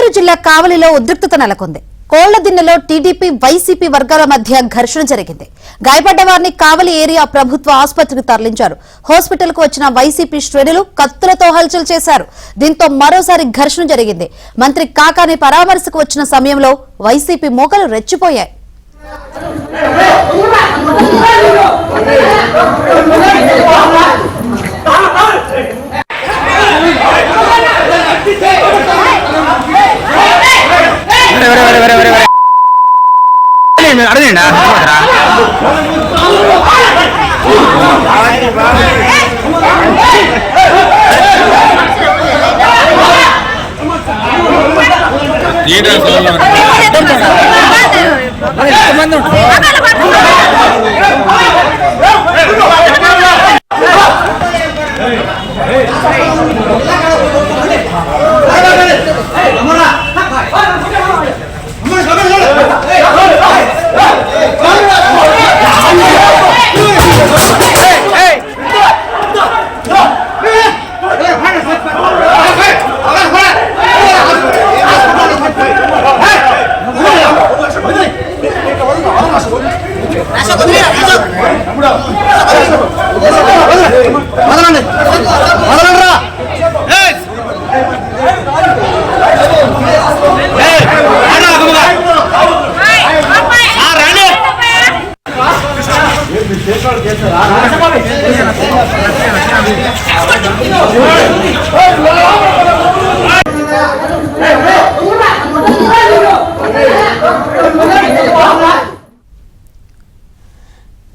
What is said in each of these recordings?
నెల్లూరు జిల్లా కావలిలో ఉద్రిక్తత నెలకొంది. కోళ్లదిన్నెలో టీడీపీ వైసీపీ వర్గాల మధ్య ఘర్షణ జరిగింది. గాయపడ్డ వారిని కావలి ఏరియా ప్రభుత్వ ఆసుపత్రికి తరలించారు. హాస్పిటల్ కు వచ్చిన వైసీపీ శ్రేణులు కత్తులతో హల్చల్ చేశారు. దీంతో మరోసారి ఘర్షణ జరిగింది. మంత్రి కాకాని పరామర్శకు వచ్చిన సమయంలో వైసీపీ మోకలు రెచ్చిపోయాయి.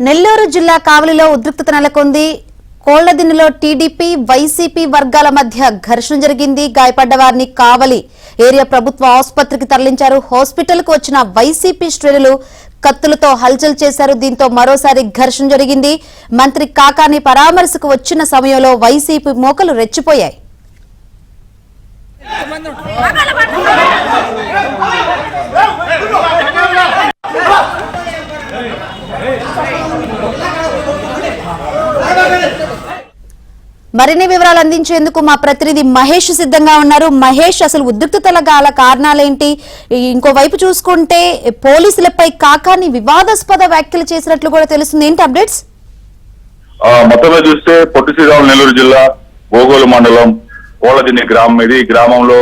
నెల్లూరు జిల్లా కావలిలో ఉద్రిక్తత నెలకొంది. కోళ్లదిన్నెలో టీడీపీ వైసీపీ వర్గాల మధ్య ఘర్షణ జరిగింది. గాయపడ్డ వారిని కావలి ఏరియా ప్రభుత్వ ఆసుపత్రికి తరలించారు. హాస్పిటల్ కు వచ్చిన వైసీపీ శ్రేణులు కత్తులతో హల్చల్ చేశారు. దీంతో మరోసారి ఘర్షణ జరిగింది. మంత్రి కాకాని పరామర్శకు వచ్చిన సమయంలో వైసీపీ మోకలు రెచ్చిపోయాయి. మరిన్ని వివరాలు అందించేందుకు మా ప్రతినిధి మహేష్ సిద్ధంగా ఉన్నారు. మహేష్, అసలు ఉద్రిక్తతల గల కారణాలేంటి? ఇంకోవైపు చూసుకుంటే పోలీసులపై కాకాని వివాదాస్పద వ్యాఖ్యలు చేసినట్లు కూడా తెలుస్తుంది. ఏంటి అప్డేట్స్? మొత్తంగా చూస్తే పొట్టి శ్రీరాములు నెల్లూరు జిల్లా బోగోలు మండలం కోళ్లదిన్నె గ్రామం ఇది. ఈ గ్రామంలో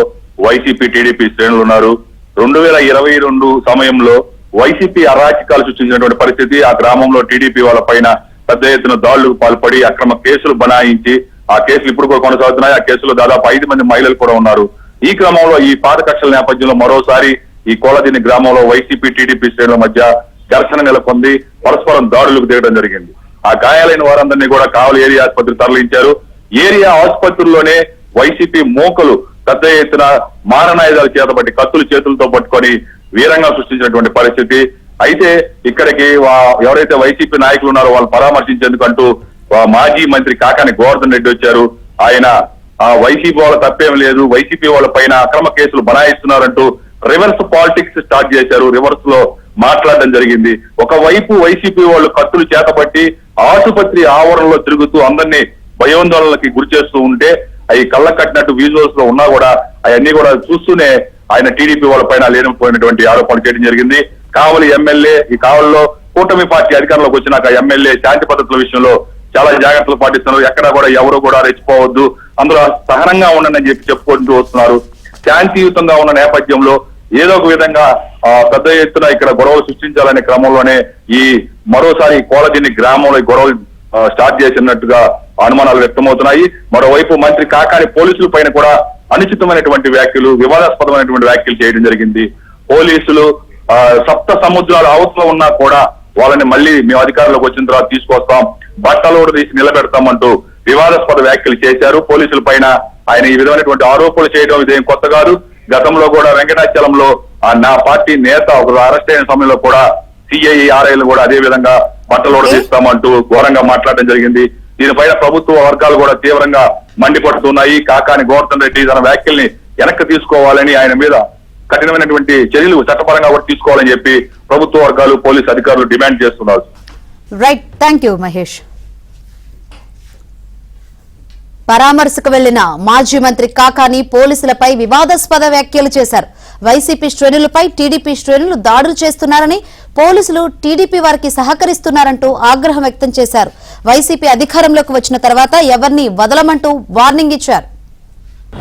వైసీపీ టీడీపీ శ్రేణులు ఉన్నారు. 2022 సమయంలో వైసీపీ అరాచకాలు సృష్టించినటువంటి పరిస్థితి. ఆ గ్రామంలో టీడీపీ వాళ్ళ పైన పెద్ద ఎత్తున దాడులకు పాల్పడి అక్రమ కేసులు బనాయించి ఆ కేసులు ఇప్పుడు కూడా కొనసాగుతున్నాయి. ఆ కేసులో దాదాపు 5 మంది మహిళలు కూడా ఉన్నారు. ఈ క్రమంలో ఈ పాత కక్షల నేపథ్యంలో మరోసారి ఈ కోళ్లదిన్నె గ్రామంలో వైసీపీ టీడీపీ శ్రేణుల మధ్య ఘర్షణ నెలకొంది. పరస్పరం దాడులకు దిగడం జరిగింది. ఆ గాయాలైన వారందరినీ కూడా కావలి ఏరియా ఆసుపత్రికి తరలించారు. ఏరియా ఆసుపత్రుల్లోనే వైసీపీ మోకలు పెద్ద ఎత్తున మారణాయుధాలు చేతబట్టి కత్తులు చేతులతో పట్టుకొని వీరంగా సృష్టించినటువంటి పరిస్థితి. అయితే ఇక్కడికి ఎవరైతే వైసీపీ నాయకులు ఉన్నారో వాళ్ళు పరామర్శించేందుకంటూ మాజీ మంత్రి కాకాని గోవర్ధన్ రెడ్డి వచ్చారు. ఆయన వైసీపీ వాళ్ళ తప్పేం లేదు, వైసీపీ వాళ్ళ పైన అక్రమ కేసులు బనాయిస్తున్నారంటూ రివర్స్ పాలిటిక్స్ స్టార్ట్ చేశారు. రివర్స్ లో మాట్లాడడం జరిగింది. ఒకవైపు వైసీపీ వాళ్ళు కత్తులు చేతబట్టి ఆసుపత్రి ఆవరణలో తిరుగుతూ అందరినీ భయోందోళనలకి గురి చేస్తూ ఉంటే అవి కళ్ళ కట్టినట్టు విజువల్స్ లో ఉన్నా కూడా అవన్నీ కూడా చూస్తూనే ఆయన టీడీపీ వాళ్ళ పైన లేనిపోయినటువంటి ఆరోపణలు చేయడం జరిగింది. కావలి ఎమ్మెల్యే, ఈ కావలిలో కూటమి పార్టీ అధికారంలోకి వచ్చినాక ఎమ్మెల్యే శాంతి పద్ధతుల విషయంలో చాలా జాగ్రత్తలు పాటిస్తున్నారు. ఎక్కడా కూడా ఎవరు కూడా రెచ్చిపోవద్దు, అందులో సహనంగా ఉండండి అని చెప్పుకుంటూ వస్తున్నారు. శాంతియుతంగా ఉన్న నేపథ్యంలో ఏదో ఒక విధంగా పెద్ద ఎత్తున ఇక్కడ గొడవలు సృష్టించాలనే క్రమంలోనే ఈ మరోసారి కోళ్లదిన్నె గ్రామంలో గొడవలు స్టార్ట్ చేసినట్టుగా అనుమానాలు వ్యక్తమవుతున్నాయి. మరోవైపు మంత్రి కాకాని పోలీసుల పైన కూడా అనుచితమైనటువంటి వ్యాఖ్యలు, వివాదాస్పదమైనటువంటి వ్యాఖ్యలు చేయడం జరిగింది. పోలీసులు సప్త సముద్రాల అవతల ఉన్నా కూడా వాళ్ళని మళ్ళీ మేము అధికారంలోకి వచ్చిన తర్వాత తీసుకొస్తాం, బట్టలోడు తీసి నిలబెడతామంటూ వివాదాస్పద వ్యాఖ్యలు చేశారు. పోలీసుల పైన ఆయన ఈ విధమైనటువంటి ఆరోపణలు చేయడం ఇదేం కొత్త కాదు. గతంలో కూడా వెంకటాచలంలో నా పార్టీ నేత ఒక అరెస్ట్ అయిన సమయంలో కూడా సిఐఆర్ఐలు కూడా అదే విధంగా బట్టలోడు తీస్తామంటూ ఘోరంగా మాట్లాడడం జరిగింది. దీనిపైన ప్రభుత్వ వర్గాలు కూడా తీవ్రంగా మండిపడుతున్నాయి. కాకాని గోవర్ధన్ రెడ్డి తన వ్యాఖ్యల్ని వెనక్కి తీసుకోవాలని, ఆయన మీద కఠినమైనటువంటి చర్యలు చట్టపరంగా కూడా తీసుకోవాలని చెప్పి ప్రభుత్వ వర్గాలు పోలీసు అధికారులు డిమాండ్ చేస్తున్నారు. Right, thank you Mahesh. పరామర్శకు వెళ్లిన మాజీ మంత్రి కాకాని పోలీసులపై వివాదాస్పద వ్యాఖ్యలు చేశారు. వైసీపీ శ్రేణులపై టీడీపీ శ్రేణులు దాడులు చేస్తున్నారని, పోలీసులు టీడీపీ వారికి సహకరిస్తున్నారంటూ ఆగ్రహం వ్యక్తం చేశారు. వైసీపీ అధికారంలోకి వచ్చిన తర్వాత ఎవరిని వదలమంటూ వార్నింగ్ ఇచ్చారు.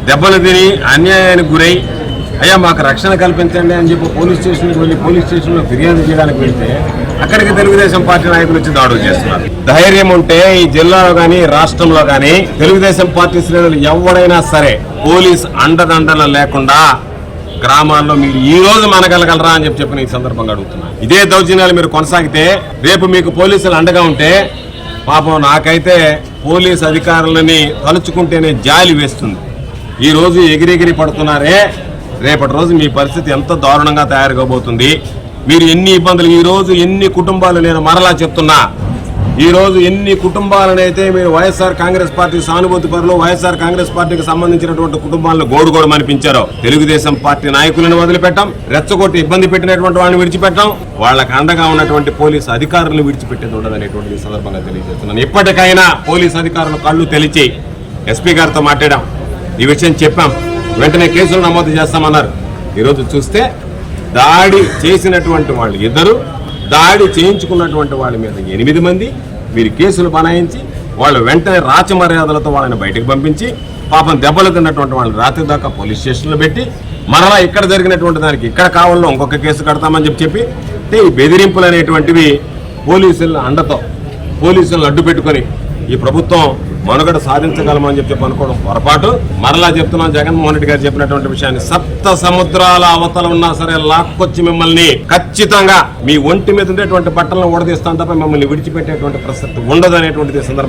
దెబ్బలు తిని అన్యాయానికి గురై అయ్యా మాకు రక్షణ కల్పించండి అని చెప్పి పోలీస్ స్టేషన్కి వెళ్ళి పోలీస్ స్టేషన్లో ఫిర్యాదు చేయడానికి వెళ్తే అక్కడికి తెలుగుదేశం పార్టీ నాయకులు వచ్చి దాడులు చేస్తున్నారు. ధైర్యం ఉంటే ఈ జిల్లాలో గానీ రాష్ట్రంలో గానీ తెలుగుదేశం పార్టీ శ్రేణులు ఎవరైనా సరే పోలీస్ అండదండలు లేకుండా గ్రామాల్లో మీరు ఈ రోజు మనగలగలరా అని చెప్పి ఈ సందర్భంగా అడుగుతున్నా. ఇదే దౌర్జన్యాలు మీరు కొనసాగితే రేపు మీకు పోలీసులు అండగా ఉంటే పాపం నాకైతే పోలీస్ అధికారులని తలుచుకుంటేనే జాలి వేస్తుంది. ఈ రోజు ఎగిరెగిరి పడుతున్నారే, రేపటి రోజు మీ పరిస్థితి ఎంత దారుణంగా తయారు కాబోతుంది. మీరు ఎన్ని ఇబ్బందులు, ఈ రోజు ఎన్ని కుటుంబాలు, నేను మరలా చెప్తున్నా, ఈ రోజు ఎన్ని కుటుంబాలనైతే మీరు వైఎస్ఆర్ కాంగ్రెస్ పార్టీ సానుభూతి పరులు, వైఎస్ఆర్ కాంగ్రెస్ పార్టీకి సంబంధించినటువంటి కుటుంబాలను గోడుగోడు అనిపించారో తెలుగుదేశం పార్టీ నాయకులను వదిలిపెట్టాం, రెచ్చగొట్టి ఇబ్బంది పెట్టినటువంటి వాళ్ళని విడిచిపెట్టాం, వాళ్ళకి అండగా ఉన్నటువంటి పోలీసు అధికారులను విడిచిపెట్టేది ఉండదనేటువంటి సందర్భంగా తెలియజేస్తున్నాను. ఇప్పటికైనా పోలీసు అధికారులు కళ్ళు తెలిచి ఎస్పీ గారితో మాట్లాడాం, ఈ విషయం చెప్పాం, వెంటనే కేసులు నమోదు చేస్తామన్నారు. ఈరోజు చూస్తే దాడి చేసినటువంటి వాళ్ళు 2, దాడి చేయించుకున్నటువంటి వాళ్ళ మీద 8 మంది వీరి కేసులు బనాయించి వాళ్ళు వెంటనే రాచమర్యాదలతో వాళ్ళని బయటకు పంపించి పాపం దెబ్బలు తిన్నటువంటి వాళ్ళని రాత్రి దాకా పోలీస్ స్టేషన్లో పెట్టి మరలా ఇక్కడ జరిగినటువంటి దానికి ఇక్కడ కావాలో ఇంకొక కేసు కడతామని చెప్పి అంటే ఈ బెదిరింపులు అనేటువంటివి పోలీసుల అండతో పోలీసులను అడ్డు పెట్టుకొని ఈ ప్రభుత్వం మనుగడ సాధించగలమని చెప్పి అనుకోవడం పొరపాటు. మరలా చెప్తున్నాం, జగన్మోహన్ రెడ్డి గారు చెప్పినటువంటి విషయాన్ని, సప్త సముద్రాల అవతల ఉన్నా సరే లాక్కొచ్చి మిమ్మల్ని ఖచ్చితంగా మీ ఒంటి మీద ఉండేటువంటి బట్టలను ఊడదీస్తాం తప్ప మిమ్మల్ని విడిచిపెట్టేటువంటి ప్రసక్తి ఉండదు అనేటువంటిది సందర్భం